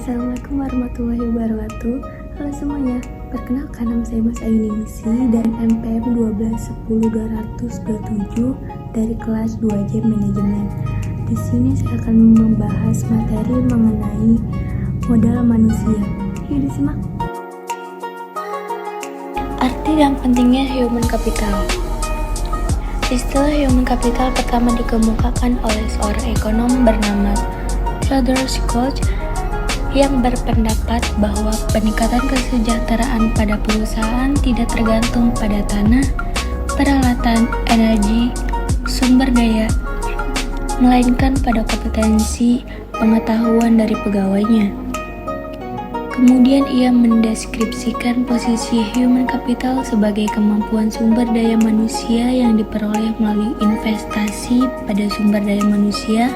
Assalamualaikum warahmatullahi wabarakatuh. Halo semuanya, perkenalkan nama saya Mas Ayuningsi dan MPM 1210227 dari kelas 2J Manajemen. Di sini saya akan membahas materi mengenai modal manusia. Yuk disimak. Arti dan pentingnya human capital. Istilah human capital pertama dikemukakan oleh seorang ekonom bernama Theodore Schultz yang berpendapat bahwa peningkatan kesejahteraan pada perusahaan tidak tergantung pada tanah, peralatan, energi, sumber daya, melainkan pada kompetensi pengetahuan dari pegawainya. Kemudian ia mendeskripsikan posisi human capital sebagai kemampuan sumber daya manusia yang diperoleh melalui investasi pada sumber daya manusia,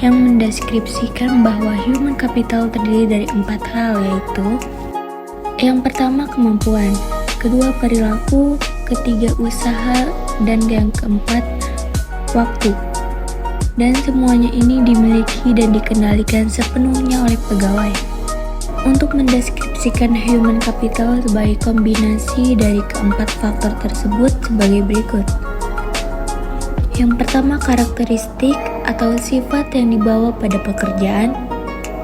yang mendeskripsikan bahwa human capital terdiri dari 4 hal, yaitu yang pertama kemampuan, kedua perilaku, ketiga usaha, dan yang keempat waktu. Dan semuanya ini dimiliki dan dikendalikan sepenuhnya oleh pegawai. Untuk mendeskripsikan human capital sebagai kombinasi dari keempat faktor tersebut sebagai berikut. Yang pertama, karakteristik atau sifat yang dibawa pada pekerjaan,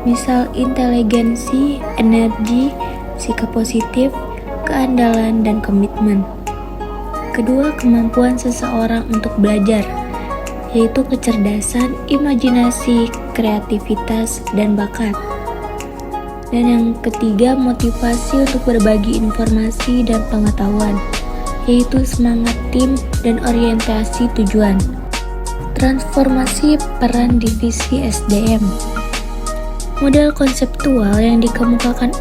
misal inteligensi, energi, sikap positif, keandalan, dan komitmen. Kedua, kemampuan seseorang untuk belajar, yaitu kecerdasan, imajinasi, kreativitas, dan bakat. Dan yang ketiga, motivasi untuk berbagi informasi dan pengetahuan, yaitu semangat tim dan orientasi tujuan. Transformasi peran divisi SDM. Model konseptual yang dikemukakan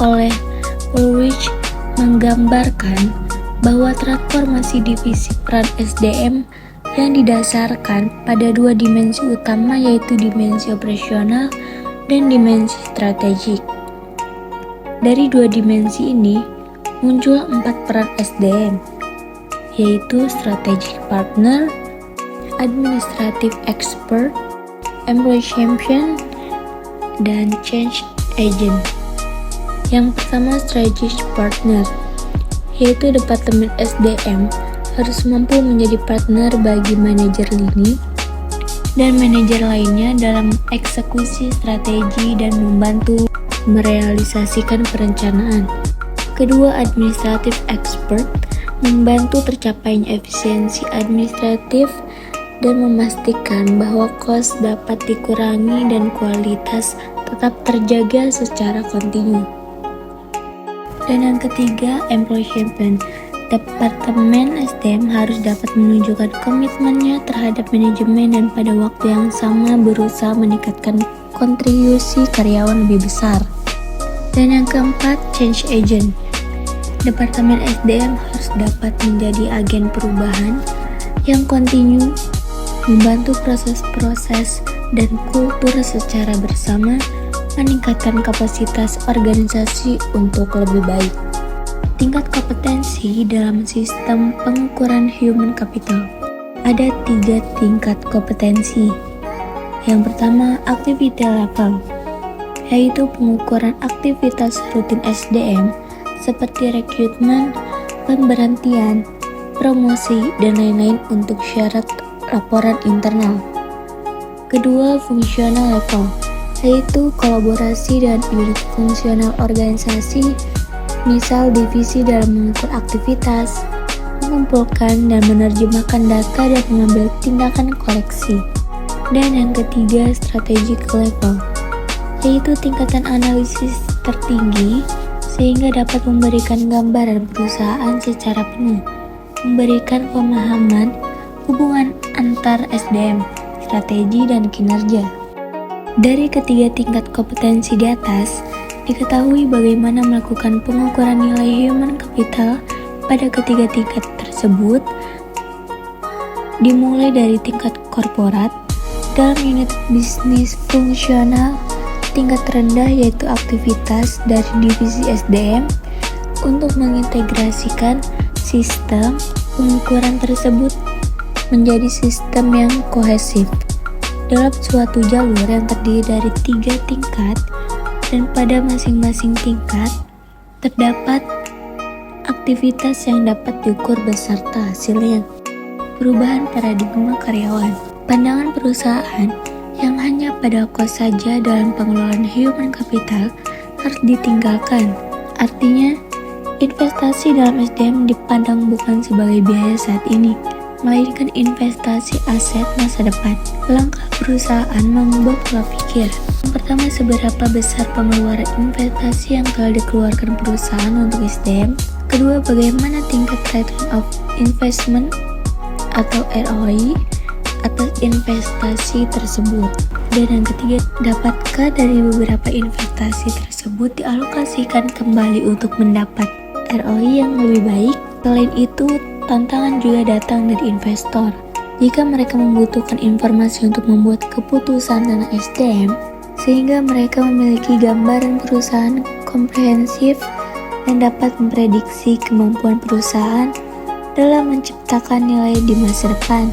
oleh Ulrich menggambarkan bahwa transformasi divisi peran SDM yang didasarkan pada dua dimensi utama, yaitu dimensi operasional dan dimensi strategik. Dari dua dimensi ini muncul 4 peran SDM, yaitu strategic partner, administrative expert, employee champion, dan change agent. Yang pertama, strategic partner, yaitu departemen SDM harus mampu menjadi partner bagi manajer lini dan manajer lainnya dalam eksekusi strategi dan membantu merealisasikan perencanaan. Kedua, administrative expert membantu tercapainya efisiensi administratif dan memastikan bahwa kos dapat dikurangi dan kualitas tetap terjaga secara kontinu. Dan yang ketiga, employee champion. Departemen SDM harus dapat menunjukkan komitmennya terhadap manajemen dan pada waktu yang sama berusaha meningkatkan kontribusi karyawan lebih besar. Dan yang keempat, change agent. Departemen SDM harus dapat menjadi agen perubahan yang kontinu, membantu proses-proses dan kultur secara bersama, meningkatkan kapasitas organisasi untuk lebih baik. Tingkat kompetensi dalam sistem pengukuran human capital. Ada 3 tingkat kompetensi. Yang pertama, activity level, yaitu pengukuran aktivitas rutin SDM seperti rekrutmen, pemberhentian, promosi, dan lain-lain untuk syarat laporan internal. Kedua, functional level, yaitu kolaborasi dengan unit fungsional organisasi, misal divisi dalam mengukur aktivitas, mengumpulkan dan menerjemahkan data dan mengambil tindakan koreksi. Dan yang ketiga, strategic level, yaitu tingkatan analisis tertinggi sehingga dapat memberikan gambaran perusahaan secara penuh, memberikan pemahaman hubungan antar SDM, strategi, dan kinerja. Dari ketiga tingkat kompetensi di atas, diketahui bagaimana melakukan pengukuran nilai human capital pada ketiga tingkat tersebut, dimulai dari tingkat korporat, dalam unit bisnis fungsional, tingkat rendah yaitu aktivitas dari divisi SDM untuk mengintegrasikan sistem pengukuran tersebut menjadi sistem yang kohesif. dalam suatu jalur yang terdiri dari 3 tingkat, dan pada masing-masing tingkat terdapat aktivitas yang dapat diukur beserta hasilnya. Perubahan paradigma karyawan. Pandangan perusahaan yang hanya pada kos saja dalam pengelolaan human capital harus ditinggalkan. Artinya, investasi dalam SDM dipandang bukan sebagai biaya saat ini, melainkan investasi aset masa depan. Langkah perusahaan mengubah pola pikir. Yang pertama, seberapa besar pengeluaran investasi yang telah dikeluarkan perusahaan untuk SDM. Kedua, bagaimana tingkat return of investment atau ROI atas investasi tersebut. Dan yang ketiga, dapatkah dari beberapa investasi tersebut dialokasikan kembali untuk mendapat ROI yang lebih baik? Selain itu, tantangan juga datang dari investor. Jika mereka membutuhkan informasi untuk membuat keputusan tentang SDM, sehingga mereka memiliki gambaran perusahaan komprehensif dan dapat memprediksi kemampuan perusahaan dalam menciptakan nilai di masa depan.